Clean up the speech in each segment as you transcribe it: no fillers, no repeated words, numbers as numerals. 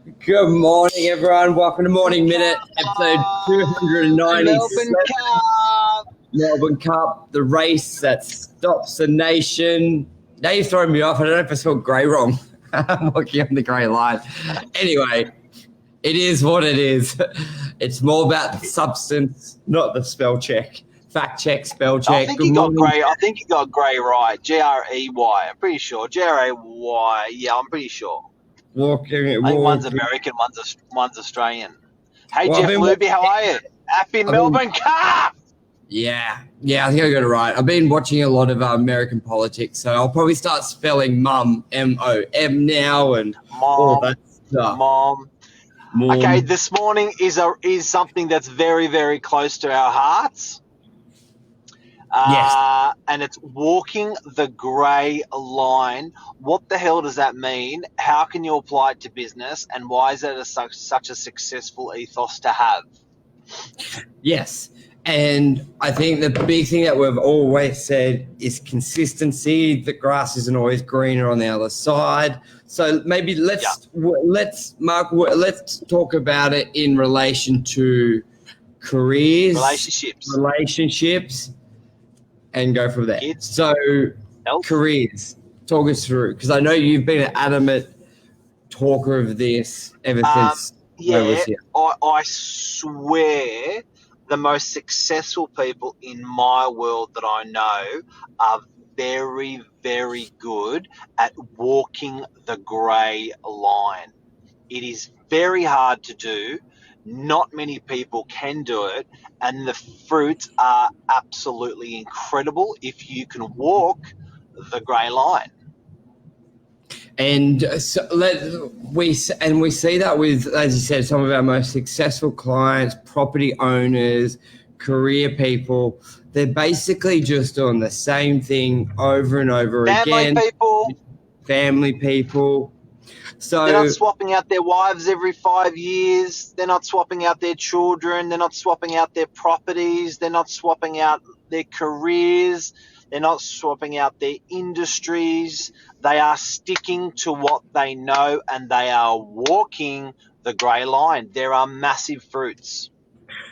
Good morning, everyone. Welcome to Morning Minute, episode 296. Melbourne Cup. Melbourne Cup, the race that stops the nation. Now you've thrown me off. I don't know if I spelled grey wrong. I'm walking on the grey line. Anyway, it is what it is. It's more about the substance, not the spell check. Fact check, spell check. I think you got grey. I think you got grey right. G-R-E-Y. I'm pretty sure. G-R-A-Y. Yeah, I'm pretty sure. I think one's American, one's Australian. Hey, Well, Jeff Luby, how are you? Happy Melbourne Cup! Yeah, I think I got it right. I've been watching a lot of American politics, so I'll probably start spelling mum, M-O-M now, and all that stuff. Mom. Okay, this morning is something that's very, very close to our hearts. Yes. And it's walking the grey line. What the hell does that mean? How can you apply it to success? And why is it such a successful ethos to have? Yes. And I think the big thing that we've always said is consistency. The grass isn't always greener on the other side. So maybe let's talk about it in relation to careers, relationships, and go from there. So careers, talk us through, because I know you've been an adamant talker of this ever since. I swear the most successful people in my world that I know are very, very good at walking the grey line. It is very hard to do. Not many people can do it, and the fruits are absolutely incredible if you can walk the grey line. And so we see that with, as you said, some of our most successful clients, property owners, career people. They're basically just doing the same thing over and over again. Family people. So they're not swapping out their wives every 5 years. They're not swapping out their children. They're not swapping out their properties. They're not swapping out their careers. They're not swapping out their industries. They are sticking to what they know, and they are walking the grey line. There are massive fruits.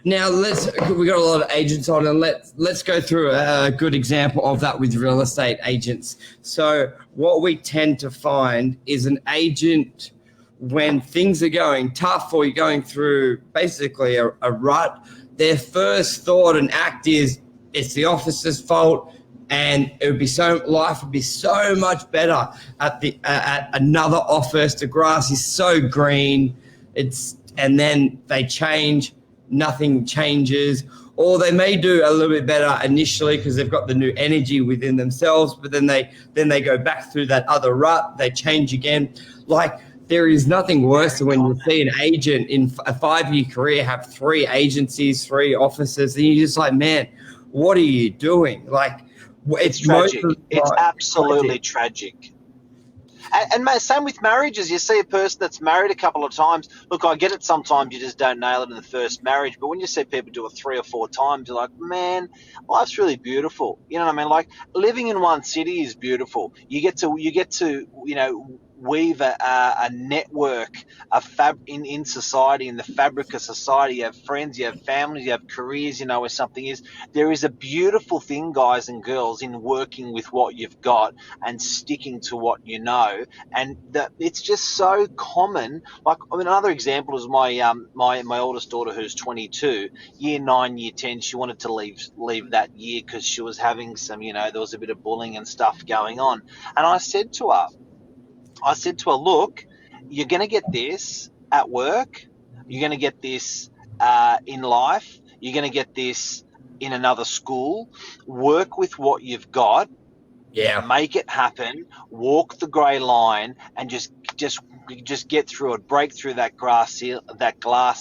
Now we got a lot of agents on, and let's go through a good example of that with real estate agents. So what we tend to find is an agent, when things are going tough or you're going through basically a rut, their first thought and act is it's the officer's fault, and life would be so much better at another office. The grass is so green. And then they change. Nothing changes, or they may do a little bit better initially because they've got the new energy within themselves, but then they go back through that other rut, they change again. Like, there is nothing worse than when you see an agent in a 5-year career have 3 agencies, 3 offices, and you're just like, man, what are you doing? Like, it's tragic. It's absolutely tragic. And same with marriages. You see a person that's married a couple of times. Look, I get it. Sometimes you just don't nail it in the first marriage. But when you see people do it 3 or 4 times, you're like, man, life's really beautiful. You know what I mean? Like, living in one city is beautiful. You get to weave a network, in society, in the fabric of society. You have friends, you have families, you have careers, where something is. There is a beautiful thing, guys and girls, in working with what you've got and sticking to what you know. And it's just so common. Like, another example is my oldest daughter, who's 22, year 9, year 10. She wanted to leave that year because she was having some, there was a bit of bullying and stuff going on. And I said to her, look, you're going to get this at work. You're going to get this in life. You're going to get this in another school. Work with what you've got. Yeah. Make it happen. Walk the grey line and just get through it. Break through that glass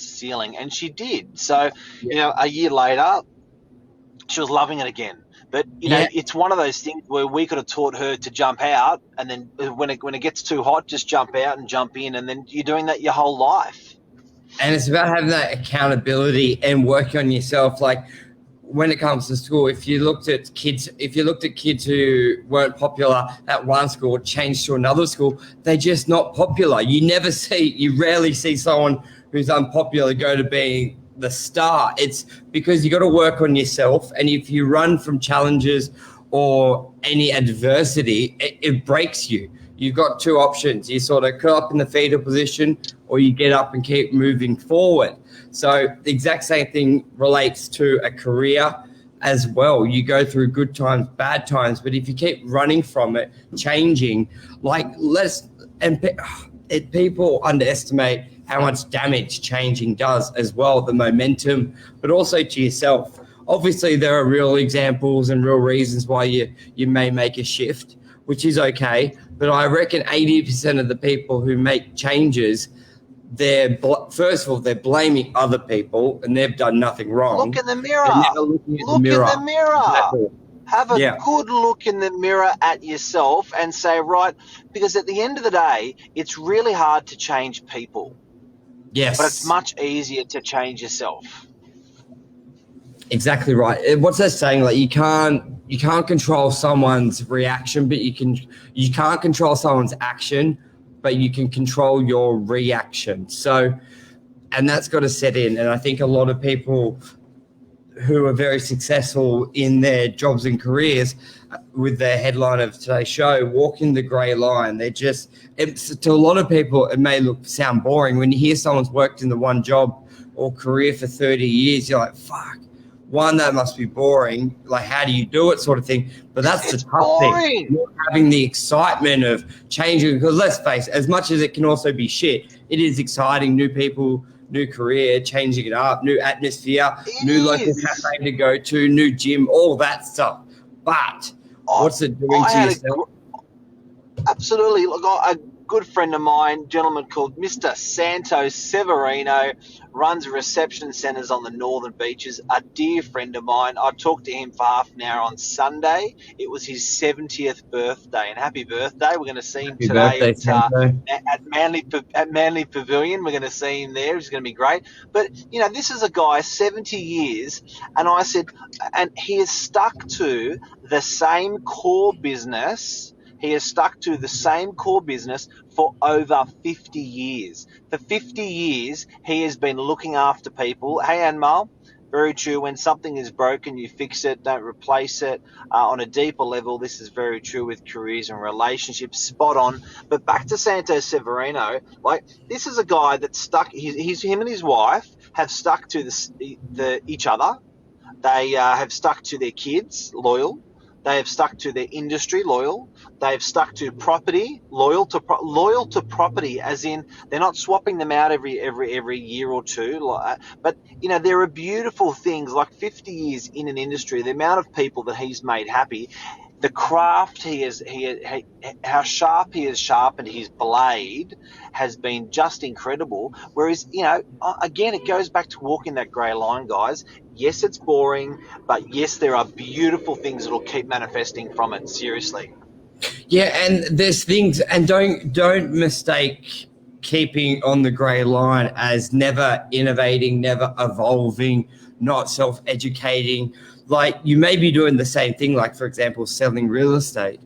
ceiling. And she did. So, a year later, she was loving it again. But, it's one of those things where we could have taught her to jump out, and then when it gets too hot, just jump out and jump in, and then you're doing that your whole life. And it's about having that accountability and working on yourself. Like, when it comes to school, if you looked at kids who weren't popular at one school, changed to another school, they're just not popular. You rarely see someone who's unpopular go to being the star. It's because you got to work on yourself. And if you run from challenges or any adversity, it breaks you. You've got two options. You sort of curl up in the fetal position, or you get up and keep moving forward. So the exact same thing relates to a career as well. You go through good times, bad times, but if you keep running from it, changing, people underestimate how much damage changing does as well, the momentum, but also to yourself. Obviously, there are real examples and real reasons why you may make a shift, which is okay. But I reckon 80% of the people who make changes, first of all, they're blaming other people and they've done nothing wrong. Look in the mirror. Look in the mirror. Have a good look in the mirror at yourself and say, right, because at the end of the day, it's really hard to change people. Yes. But it's much easier to change yourself. Exactly right. What's that saying? Like you can't control someone's reaction, but you can't control someone's action, but you can control your reaction. So, and that's got to set in. And I think a lot of people who are very successful in their jobs and careers, with their headline of today's show, walking the grey line. To a lot of people, it may sound boring. When you hear someone's worked in the one job or career for 30 years, you're like, fuck. One, that must be boring. Like, how do you do it, sort of thing. But that's the tough thing. You're having the excitement of changing, because let's face it, as much as it can also be shit, it is exciting. New people, new career, changing it up, new atmosphere, new local cafe to go to, new gym, all that stuff. But what's it doing to yourself? Absolutely. Look, a good friend of mine, gentleman called Mr. Santos Severino, runs reception centres on the northern beaches. A dear friend of mine. I talked to him for half an hour on Sunday. It was his 70th birthday, and happy birthday. We're going to see him today at Manly Pavilion. We're going to see him there. It's going to be great. But, this is a guy, 70 years, and I said, and he is stuck to the same core business. He has stuck to the same core business for over 50 years. For 50 years, he has been looking after people. Hey, Anmal, very true. When something is broken, you fix it, don't replace it. On a deeper level, this is very true with careers and relationships. Spot on. But back to Santos Severino, this is a guy that's stuck. Him and his wife have stuck to each other. They have stuck to their kids, loyal. They have stuck to their industry, loyal. They have stuck to property, loyal to property, as in they're not swapping them out every year or two. But there are beautiful things, like 50 years in an industry, the amount of people that he's made happy, the craft how sharp he has sharpened his blade has been just incredible. Whereas, again, it goes back to walking that grey line, guys. Yes, it's boring, but yes, there are beautiful things that will keep manifesting from it. Seriously. Yeah, and there's things, and don't mistake keeping on the grey line as never innovating, never evolving, not self-educating. Like, you may be doing the same thing, like, for example, selling real estate,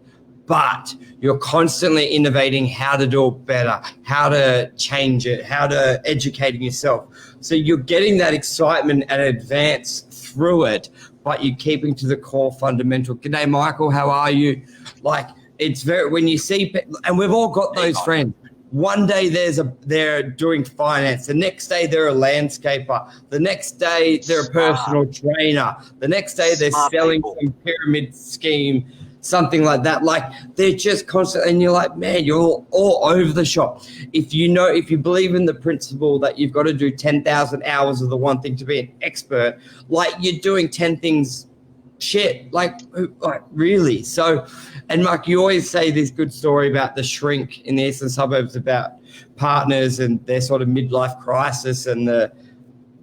but you're constantly innovating how to do it better, how to change it, how to educating yourself. So you're getting that excitement and advance through it, but you're keeping to the core fundamental. G'day, Michael, how are you? Like, it's when you see, and we've all got those friends. One day they're doing finance. The next day they're a landscaper. The next day they're a personal trainer. The next day they're selling some pyramid scheme, something like that. Like, they're just constant, and you're like, man, you're all over the shop. If you believe in the principle that you've got to do 10,000 hours of the one thing to be an expert, like, you're doing 10 things shit, like really. So, and Mark, you always say this good story about the shrink in the eastern suburbs about partners and their sort of midlife crisis, and do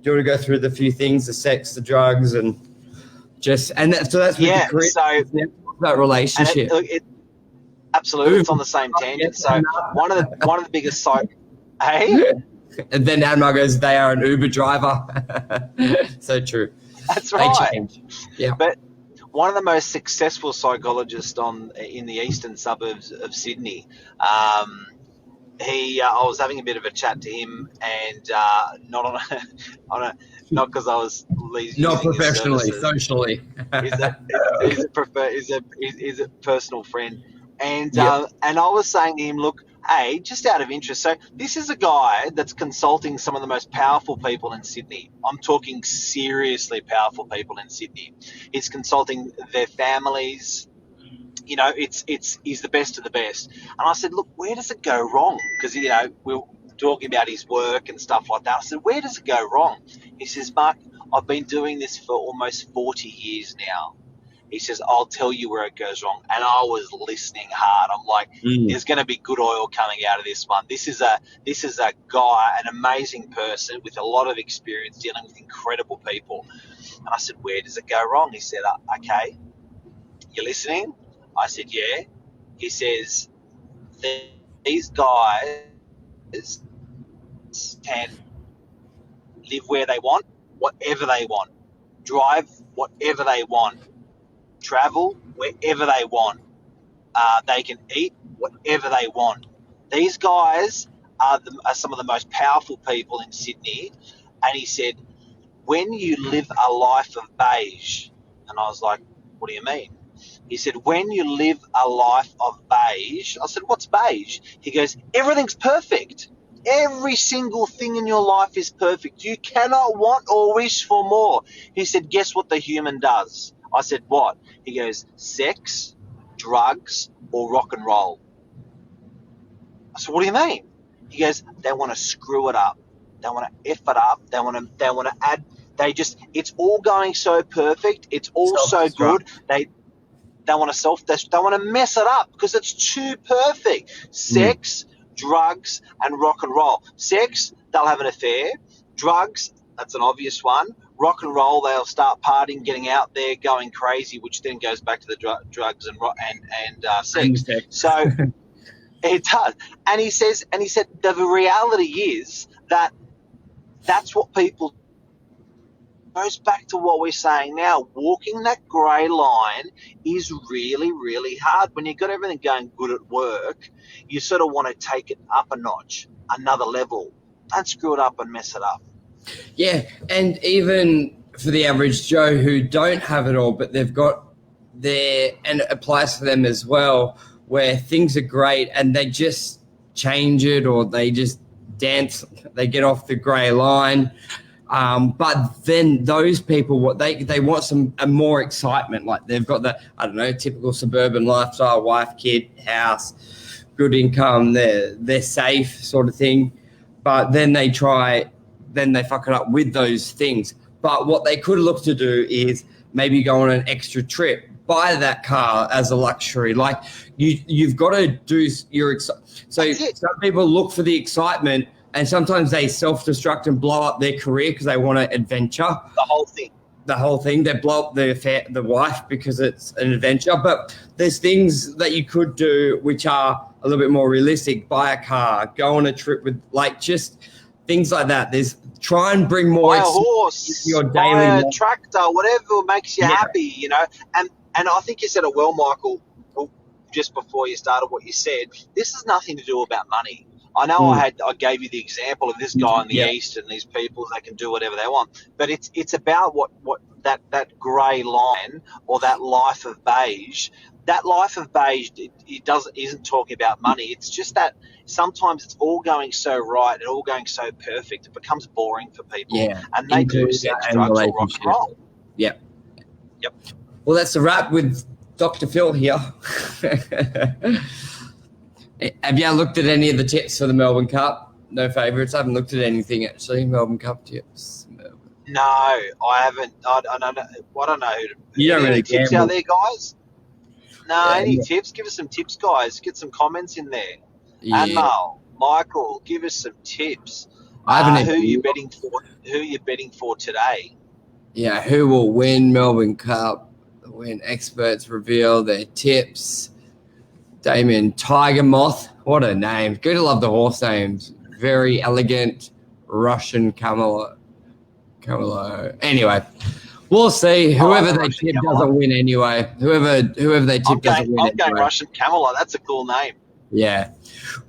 you want to go through the few things, the sex, the drugs, and that's with the career, so that relationship. Absolutely, it's on the same tangent. So one of the biggest hey. And then Admar goes, they are an Uber driver. So true. That's They right. change. Yeah. But one of the most successful psychologists in the eastern suburbs of Sydney, I was having a bit of a chat to him, and not on a, not because I was Not using his professionally, services. socially. He's a personal friend, and Yep. and I was saying to him, look, hey, just out of interest, so this is a guy that's consulting some of the most powerful people in Sydney. I'm talking seriously powerful people in Sydney. He's consulting their families. He's the best of the best. And I said, look, where does it go wrong? Because we were talking about his work and stuff like that. I said, where does it go wrong? He says, Mark, I've been doing this for almost 40 years now. He says, I'll tell you where it goes wrong. And I was listening hard. I'm like, there's going to be good oil coming out of this one. This is a guy, an amazing person with a lot of experience dealing with incredible people. And I said, where does it go wrong? He said, okay, you're listening? I said, yeah. He says, these guys can live where they want, whatever they want, drive whatever they want, travel wherever they want. They can eat whatever they want. These guys are some of the most powerful people in Sydney. And he said, when you live a life of beige, and I was like, what do you mean? He said, when you live a life of beige, I said, what's beige? He goes, everything's perfect. Every single thing in your life is perfect. You cannot want or wish for more. He said, guess what the human does? I said, what? He goes, sex, drugs, or rock and roll. I said, what do you mean? He goes, they want to screw it up. They want to F it up. They want to add, it's all going so perfect. It's all so good. They want to mess it up because it's too perfect. Sex, drugs, and rock and roll. Sex, they'll have an affair. Drugs, that's an obvious one. Rock and roll, they'll start partying, getting out there, going crazy, which then goes back to the drugs and sex. So it does. And he said the reality is that that's what people. Goes back to what we're saying now. Walking that grey line is really, really hard. When you've got everything going good at work, you sort of want to take it up a notch, another level. Don't screw it up and mess it up. Yeah, and even for the average Joe who don't have it all, but they've got and it applies to them as well, where things are great and they just change it or they just dance, they get off the grey line. But then those people, what they want some more excitement. Like they've got the, I don't know, typical suburban lifestyle, wife, kid, house, good income, they're safe sort of thing. But then they fuck it up with those things. But what they could look to do is maybe go on an extra trip, buy that car as a luxury. Like you've got to do so some people look for the excitement. And sometimes they self-destruct and blow up their career because they want to adventure. The whole thing. They blow up the wife because it's an adventure. But there's things that you could do which are a little bit more realistic. Buy a car, go on a trip with just things like that. Try and bring more. Buy a horse, your daily buy a tractor, whatever makes you happy, And I think you said it well, Michael, just before you started what you said. This has nothing to do about money. I know I gave you the example of this guy in the East and these people, they can do whatever they want. But it's about what that grey line or that life of beige. That life of beige, isn't talking about money. It's just that sometimes it's all going so right and all going so perfect, it becomes boring for people. Yeah. And they do sex, drugs, or rock and roll. Yep. Well, that's a wrap with Dr. Phil here. Have you looked at any of the tips for the Melbourne Cup? No favourites. I haven't looked at anything actually. Melbourne Cup tips. No, I haven't. I don't know. You don't really tips out there, guys? No, any tips? Give us some tips, guys. Get some comments in there. Yeah. Anmol, Michael, give us some tips. I haven't. Who are you betting for? Who are you betting for today? Yeah, who will win Melbourne Cup? When experts reveal their tips. Damien Tiger Moth, what a name. Good to love the horse names. Very elegant Russian Camelo. Anyway, We'll see. Whoever they Russian tip Camelot. doesn't win anyway. Whoever they tip doesn't win I'm going anyway. Russian Camelot. That's a cool name. Yeah.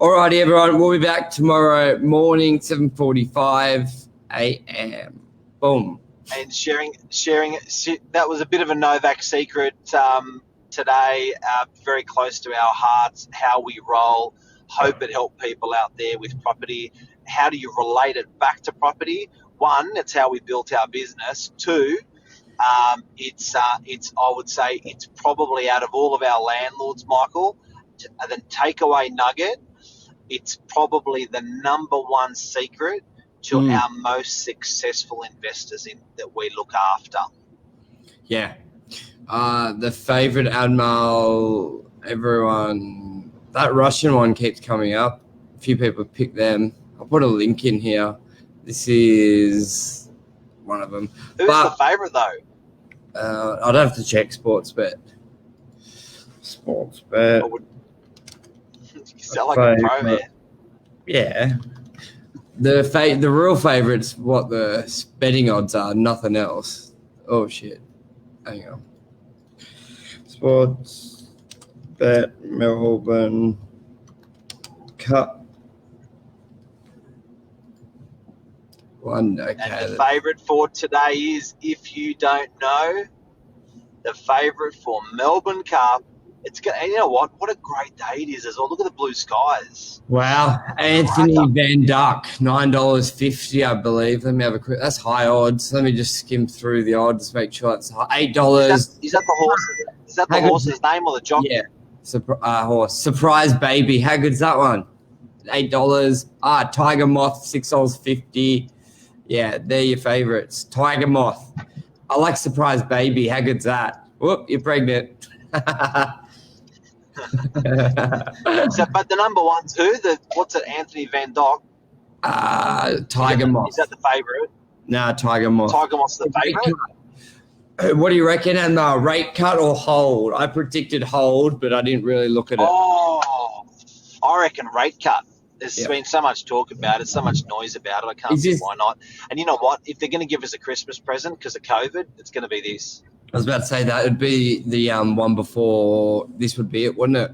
Alrighty, everyone. We'll be back tomorrow morning, 7:45 a.m. Boom. And sharing. That was a bit of a Novak secret today. Very close to our hearts. How we roll. Hope it helped people out there with property. How do you relate it back to property? One, it's how we built our business. Two, it's I would say it's probably out of all of our landlords, Michael, the takeaway nugget. It's probably the number one secret to our most successful investors that we look after. Yeah. The favorite Admiral, everyone, that Russian one keeps coming up. A few people pick them. I'll put a link in here. This is one of them. Who's the favorite though? I'd have to check Sportsbet. Sportsbet. You sound like a pro, man. Yeah. The real favourites, what the betting odds are, nothing else. Oh shit. Hang on. Sportsbet Melbourne Cup. One, okay. And the favourite for today is, if you don't know, the favourite for Melbourne Cup. It's good. And you know what? What a great day it is as well. Look at the blue skies. Wow. Anthony Van Dyck, $9.50, I believe. Let me have a quick. That's high odds. Let me just skim through the odds, make sure it's high. $8. Is that the horse? Is that the horse's name or the jockey? Yeah. Horse. Surprise Baby. How good's that one? $8. Tiger Moth, $6.50. Yeah, they're your favorites. Tiger Moth. I like Surprise Baby. How good's that? Whoop, you're pregnant. But the number one's who? What's it? Anthony Van Dyck. Tiger Moth. Is that the favourite? Nah, Tiger Moth. Tiger Moth's the favourite. What do you reckon? And rate cut or hold? I predicted hold, but I didn't really look at it. Oh, I reckon rate cut. There's been so much talk about it, so much noise about it. I can't see why not. And you know what? If they're going to give us a Christmas present because of COVID, it's going to be this. I was about to say that would be the one before this would be it, wouldn't it?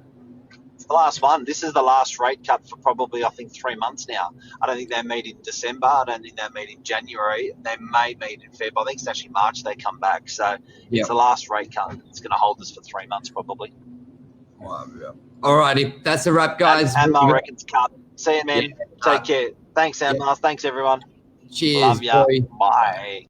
It's the last one. This is the last rate cut for probably, I think, 3 months now. I don't think they meet in December. I don't think they meet in January. They may meet in February. I think it's actually March they come back. So it's the last rate cut. It's going to hold us for 3 months probably. All righty. That's a wrap, guys. Admiral reckons cut. See you, man. Take care. Thanks, Admiral. Thanks, everyone. Cheers. Love ya. Boy. Bye.